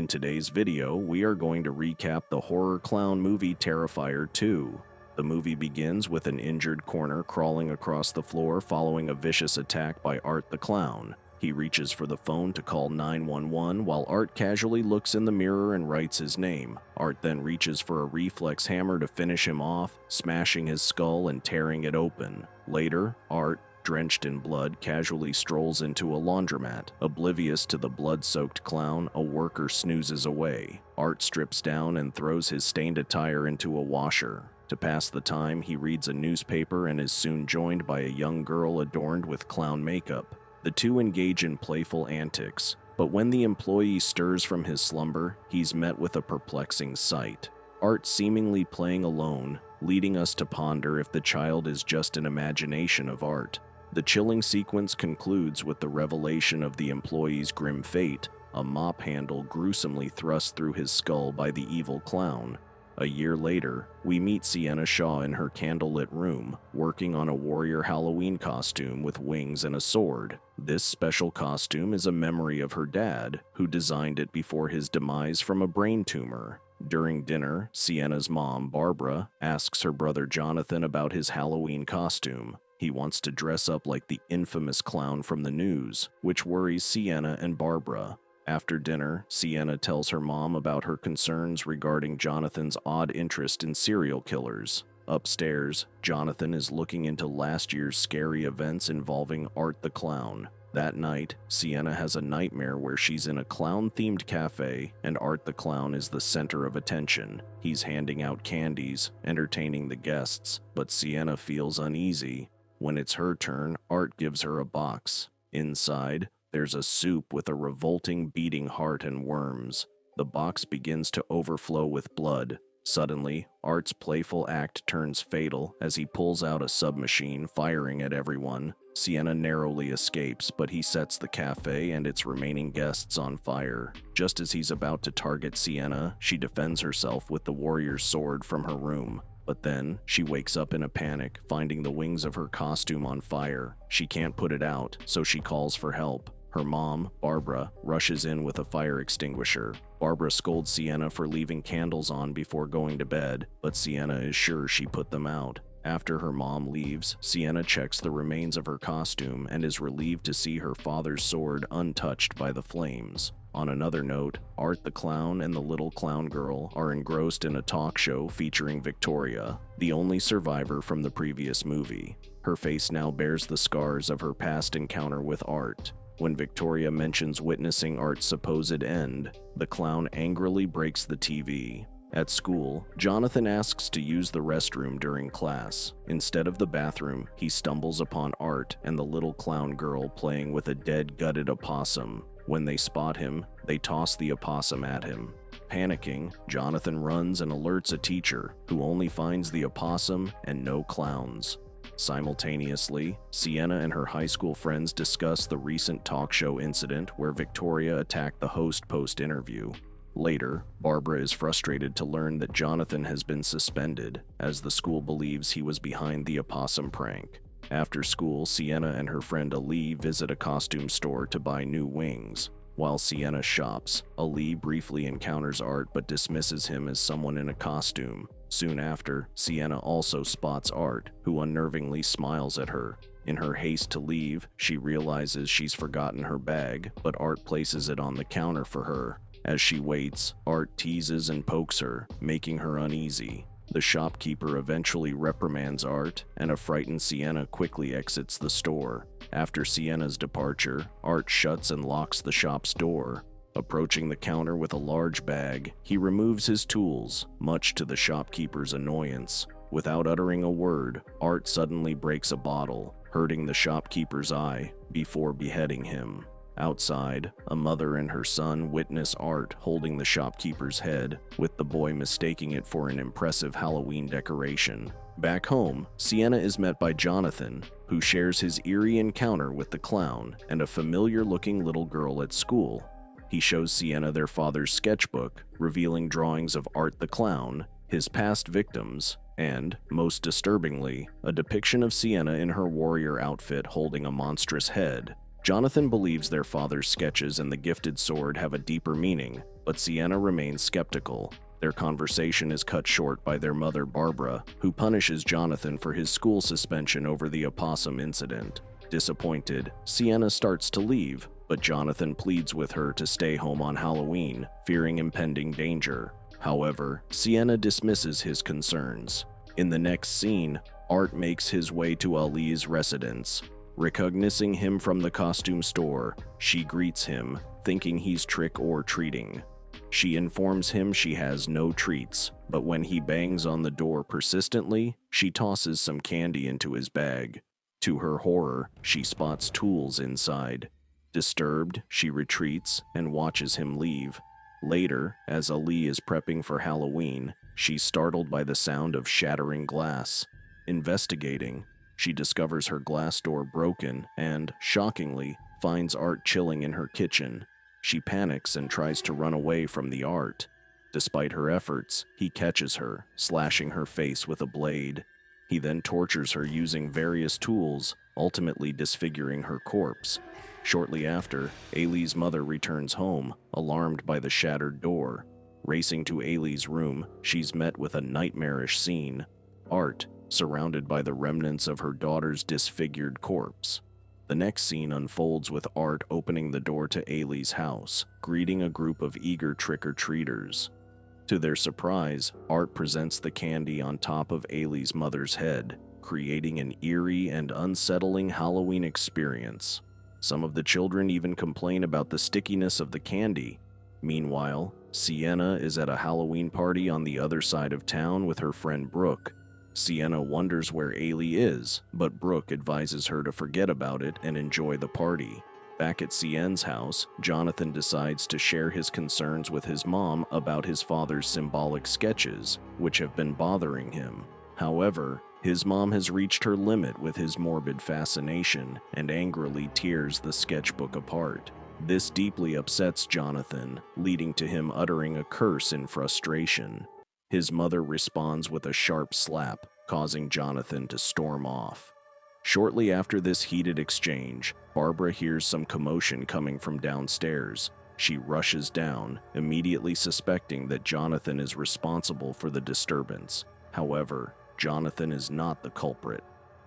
In today's video, we are going to recap the horror clown movie Terrifier 2. The movie begins with an injured Corner crawling across the floor following a vicious attack by Art the Clown. He reaches for the phone to call 911 while Art casually looks in the mirror and writes his name. Art then reaches for a reflex hammer to finish him off, smashing his skull and tearing it open. Later, Art, drenched in blood, casually strolls into a laundromat. Oblivious to the blood-soaked clown, a worker snoozes away. Art strips down and throws his stained attire into a washer. To pass the time, he reads a newspaper and is soon joined by a young girl adorned with clown makeup. The two engage in playful antics, but when the employee stirs from his slumber, he's met with a perplexing sight. Art seemingly playing alone, leading us to ponder if the child is just an imagination of Art. The chilling sequence concludes with the revelation of the employee's grim fate, a mop handle gruesomely thrust through his skull by the evil clown. A year later, we meet Sienna Shaw in her candlelit room, working on a warrior Halloween costume with wings and a sword. This special costume is a memory of her dad, who designed it before his demise from a brain tumor. During dinner, Sienna's mom, Barbara, asks her brother Jonathan about his Halloween costume. He wants to dress up like the infamous clown from the news, which worries Sienna and Barbara. After dinner, Sienna tells her mom about her concerns regarding Jonathan's odd interest in serial killers. Upstairs, Jonathan is looking into last year's scary events involving Art the Clown. That night, Sienna has a nightmare where she's in a clown-themed cafe and Art the Clown is the center of attention. He's handing out candies, entertaining the guests, but Sienna feels uneasy. When it's her turn, Art gives her a box. Inside, there's a soup with a revolting beating heart and worms. The box begins to overflow with blood. Suddenly, Art's playful act turns fatal as he pulls out a submachine, firing at everyone. Sienna narrowly escapes, but he sets the cafe and its remaining guests on fire. Just as he's about to target Sienna, she defends herself with the warrior's sword from her room. But then, she wakes up in a panic, finding the wings of her costume on fire. She can't put it out, so she calls for help. Her mom, Barbara, rushes in with a fire extinguisher. Barbara scolds Sienna for leaving candles on before going to bed, but Sienna is sure she put them out. After her mom leaves, Sienna checks the remains of her costume and is relieved to see her father's sword untouched by the flames. On another note, Art the Clown and the little clown girl are engrossed in a talk show featuring Victoria, the only survivor from the previous movie. Her face now bears the scars of her past encounter with Art. When Victoria mentions witnessing Art's supposed end, the clown angrily breaks the TV. At school, Jonathan asks to use the restroom during class. Instead of the bathroom, he stumbles upon Art and the little clown girl playing with a dead, gutted opossum. When they spot him, they toss the opossum at him. Panicking, Jonathan runs and alerts a teacher, who only finds the opossum and no clowns. Simultaneously, Sienna and her high school friends discuss the recent talk show incident where Victoria attacked the host post-interview. Later, Barbara is frustrated to learn that Jonathan has been suspended, as the school believes he was behind the opossum prank. After school, Sienna and her friend Ali visit a costume store to buy new wings. While Sienna shops, Ali briefly encounters Art but dismisses him as someone in a costume. Soon after, Sienna also spots Art, who unnervingly smiles at her. In her haste to leave, she realizes she's forgotten her bag, but Art places it on the counter for her. As she waits, Art teases and pokes her, making her uneasy. The shopkeeper eventually reprimands Art, and a frightened Sienna quickly exits the store. After Sienna's departure, Art shuts and locks the shop's door. Approaching the counter with a large bag, he removes his tools, much to the shopkeeper's annoyance. Without uttering a word, Art suddenly breaks a bottle, hurting the shopkeeper's eye, before beheading him. Outside, a mother and her son witness Art holding the shopkeeper's head, with the boy mistaking it for an impressive Halloween decoration. Back home, Sienna is met by Jonathan, who shares his eerie encounter with the clown and a familiar-looking little girl at school. He shows Sienna their father's sketchbook, revealing drawings of Art the Clown, his past victims, and, most disturbingly, a depiction of Sienna in her warrior outfit holding a monstrous head. Jonathan believes their father's sketches and the gifted sword have a deeper meaning, but Sienna remains skeptical. Their conversation is cut short by their mother Barbara, who punishes Jonathan for his school suspension over the opossum incident. Disappointed, Sienna starts to leave, but Jonathan pleads with her to stay home on Halloween, fearing impending danger. However, Sienna dismisses his concerns. In the next scene, Art makes his way to Ali's residence. Recognizing him from the costume store, she greets him, thinking he's trick-or-treating. She informs him she has no treats, but when he bangs on the door persistently, she tosses some candy into his bag. To her horror, she spots tools inside. Disturbed, she retreats and watches him leave. Later, as Ali is prepping for Halloween, she's startled by the sound of shattering glass. Investigating, she discovers her glass door broken and, shockingly, finds Art chilling in her kitchen. She panics and tries to run away from the Art. Despite her efforts, he catches her, slashing her face with a blade. He then tortures her using various tools, ultimately disfiguring her corpse. Shortly after, Ailey's mother returns home, alarmed by the shattered door. Racing to Ailey's room, she's met with a nightmarish scene. Art, surrounded by the remnants of her daughter's disfigured corpse. The next scene unfolds with Art opening the door to Ailey's house, greeting a group of eager trick-or-treaters. To their surprise, Art presents the candy on top of Ailey's mother's head, creating an eerie and unsettling Halloween experience. Some of the children even complain about the stickiness of the candy. Meanwhile, Sienna is at a Halloween party on the other side of town with her friend Brooke. Sienna wonders where Ailey is, but Brooke advises her to forget about it and enjoy the party. Back at Sienna's house, Jonathan decides to share his concerns with his mom about his father's symbolic sketches, which have been bothering him. However, his mom has reached her limit with his morbid fascination and angrily tears the sketchbook apart. This deeply upsets Jonathan, leading to him uttering a curse in frustration. His mother responds with a sharp slap, causing Jonathan to storm off. Shortly after this heated exchange, Barbara hears some commotion coming from downstairs. She rushes down, immediately suspecting that Jonathan is responsible for the disturbance. However, Jonathan is not the culprit.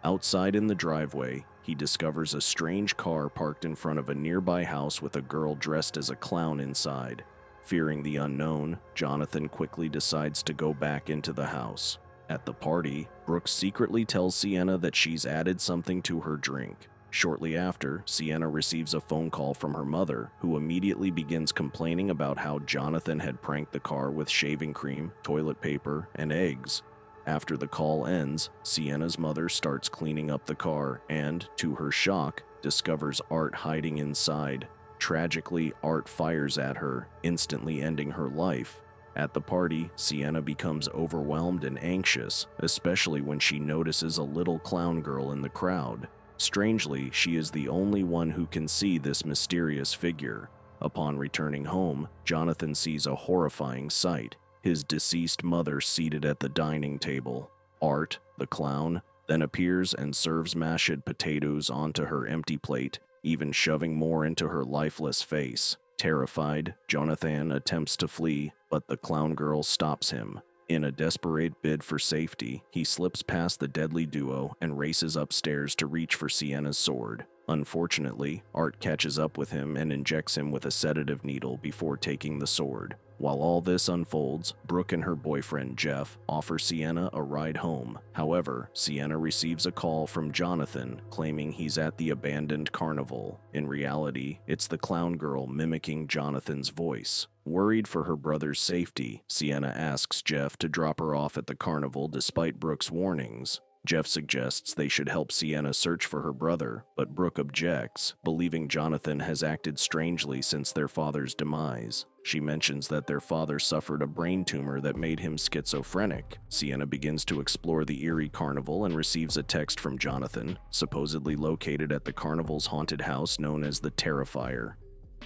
Outside in the driveway, he discovers a strange car parked in front of a nearby house with a girl dressed as a clown inside. Fearing the unknown, Jonathan quickly decides to go back into the house. At the party, Brooke secretly tells Sienna that she's added something to her drink. Shortly after, Sienna receives a phone call from her mother, who immediately begins complaining about how Jonathan had pranked the car with shaving cream, toilet paper, and eggs. After the call ends, Sienna's mother starts cleaning up the car and, to her shock, discovers Art hiding inside. Tragically, Art fires at her, instantly ending her life. At the party, Sienna becomes overwhelmed and anxious, especially when she notices a little clown girl in the crowd. Strangely, she is the only one who can see this mysterious figure. Upon returning home, Jonathan sees a horrifying sight: his deceased mother seated at the dining table. Art, the clown, then appears and serves mashed potatoes onto her empty plate, even shoving more into her lifeless face. Terrified, Jonathan attempts to flee, but the clown girl stops him. In a desperate bid for safety, he slips past the deadly duo and races upstairs to reach for Sienna's sword. Unfortunately, Art catches up with him and injects him with a sedative needle before taking the sword. While all this unfolds, Brooke and her boyfriend Jeff offer Sienna a ride home. However, Sienna receives a call from Jonathan claiming he's at the abandoned carnival. In reality, it's the clown girl mimicking Jonathan's voice. Worried for her brother's safety, Sienna asks Jeff to drop her off at the carnival despite Brooke's warnings. Jeff suggests they should help Sienna search for her brother, but Brooke objects, believing Jonathan has acted strangely since their father's demise. She mentions that their father suffered a brain tumor that made him schizophrenic. Sienna begins to explore the eerie carnival and receives a text from Jonathan, supposedly located at the carnival's haunted house known as the Terrifier.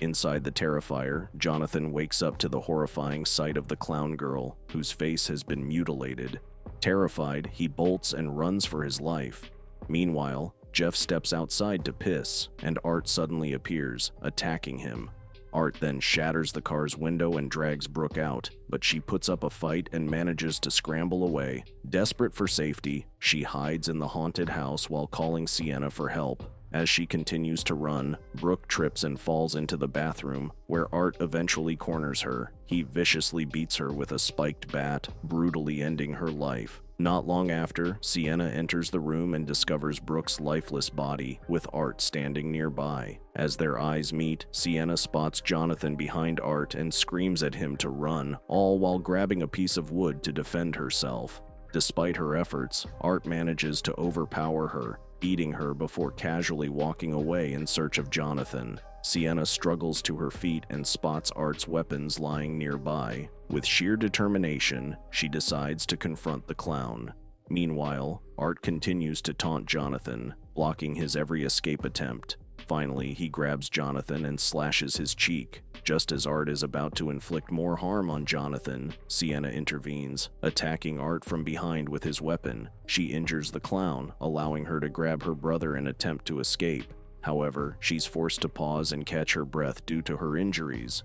Inside the Terrifier, Jonathan wakes up to the horrifying sight of the clown girl, whose face has been mutilated. Terrified, he bolts and runs for his life. Meanwhile, Jeff steps outside to piss, and Art suddenly appears, attacking him. Art then shatters the car's window and drags Brooke out, but she puts up a fight and manages to scramble away. Desperate for safety, she hides in the haunted house while calling Sienna for help. As she continues to run, Brooke trips and falls into the bathroom, where Art eventually corners her. He viciously beats her with a spiked bat, brutally ending her life. Not long after, Sienna enters the room and discovers Brooke's lifeless body, with Art standing nearby. As their eyes meet, Sienna spots Jonathan behind Art and screams at him to run, all while grabbing a piece of wood to defend herself. Despite her efforts, Art manages to overpower her, beating her before casually walking away in search of Jonathan. Sienna struggles to her feet and spots Art's weapons lying nearby. With sheer determination, she decides to confront the clown. Meanwhile, Art continues to taunt Jonathan, blocking his every escape attempt. Finally, he grabs Jonathan and slashes his cheek. Just as Art is about to inflict more harm on Jonathan, Sienna intervenes, attacking Art from behind with his weapon. She injures the clown, allowing her to grab her brother and attempt to escape. However, she's forced to pause and catch her breath due to her injuries.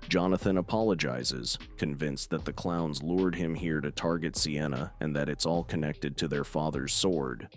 Jonathan apologizes, convinced that the clowns lured him here to target Sienna and that it's all connected to their father's sword.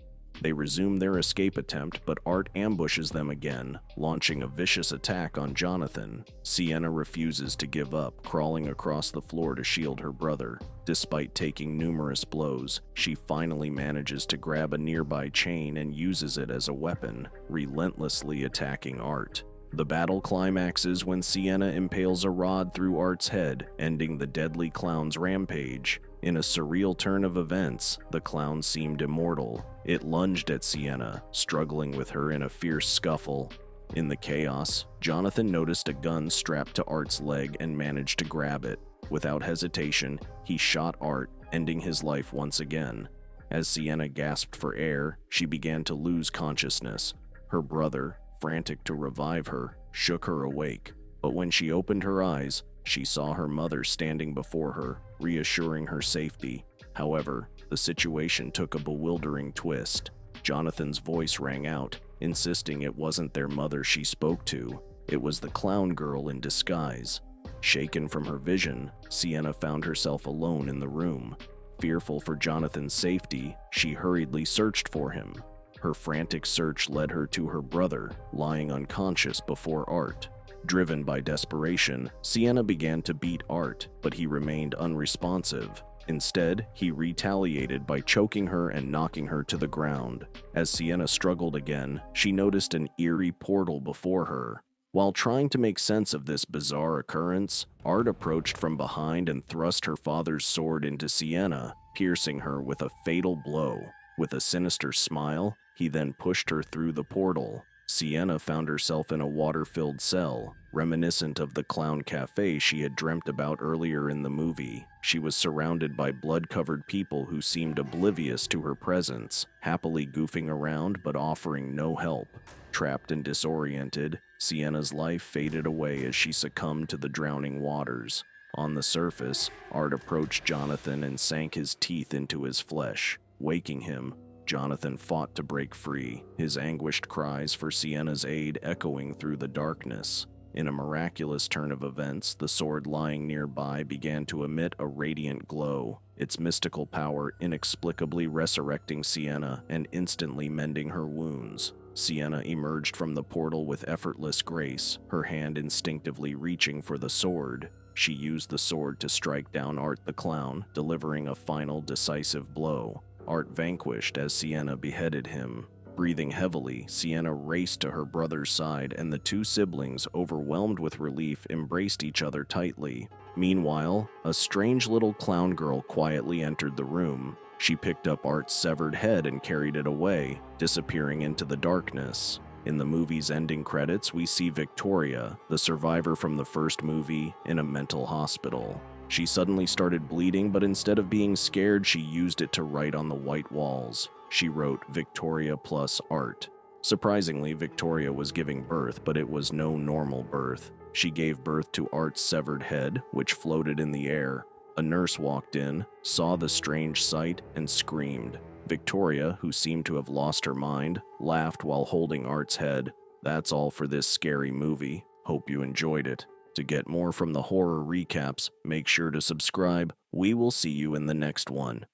They resume their escape attempt, but Art ambushes them again, launching a vicious attack on Jonathan. Sienna refuses to give up, crawling across the floor to shield her brother. Despite taking numerous blows, she finally manages to grab a nearby chain and uses it as a weapon, relentlessly attacking Art. The battle climaxes when Sienna impales a rod through Art's head, ending the deadly clown's rampage. In a surreal turn of events, the clown seemed immortal. It lunged at Sienna, struggling with her in a fierce scuffle. In the chaos, Jonathan noticed a gun strapped to Art's leg and managed to grab it. Without hesitation, he shot Art, ending his life once again. As Sienna gasped for air, she began to lose consciousness. Her brother, frantic to revive her, shook her awake. But when she opened her eyes, she saw her mother standing before her, reassuring her safety. However, the situation took a bewildering twist. Jonathan's voice rang out, insisting it wasn't their mother she spoke to. It was the clown girl in disguise. Shaken from her vision, Sienna found herself alone in the room. Fearful for Jonathan's safety, she hurriedly searched for him. Her frantic search led her to her brother, lying unconscious before Art. Driven by desperation, Sienna began to beat Art, but he remained unresponsive. Instead, he retaliated by choking her and knocking her to the ground. As Sienna struggled again, she noticed an eerie portal before her. While trying to make sense of this bizarre occurrence, Art approached from behind and thrust her father's sword into Sienna, piercing her with a fatal blow. With a sinister smile, he then pushed her through the portal. Sienna found herself in a water-filled cell, reminiscent of the clown cafe she had dreamt about earlier in the movie. She was surrounded by blood-covered people who seemed oblivious to her presence, happily goofing around but offering no help. Trapped and disoriented, Sienna's life faded away as she succumbed to the drowning waters. On the surface, Art approached Jonathan and sank his teeth into his flesh. Waking him, Jonathan fought to break free, his anguished cries for Sienna's aid echoing through the darkness. In a miraculous turn of events, the sword lying nearby began to emit a radiant glow, its mystical power inexplicably resurrecting Sienna and instantly mending her wounds. Sienna emerged from the portal with effortless grace, her hand instinctively reaching for the sword. She used the sword to strike down Art the clown, delivering a final decisive blow. Art vanquished as Sienna beheaded him. Breathing heavily, Sienna raced to her brother's side, and the two siblings, overwhelmed with relief, embraced each other tightly. Meanwhile, a strange little clown girl quietly entered the room. She picked up Art's severed head and carried it away, disappearing into the darkness. In the movie's ending credits, we see Victoria, the survivor from the first movie, in a mental hospital. She suddenly started bleeding, but instead of being scared, she used it to write on the white walls. She wrote Victoria plus Art. Surprisingly, Victoria was giving birth, but it was no normal birth. She gave birth to Art's severed head, which floated in the air. A nurse walked in, saw the strange sight, and screamed. Victoria, who seemed to have lost her mind, laughed while holding Art's head. That's all for this scary movie. Hope you enjoyed it. To get more from the horror recaps, make sure to subscribe. We will see you in the next one.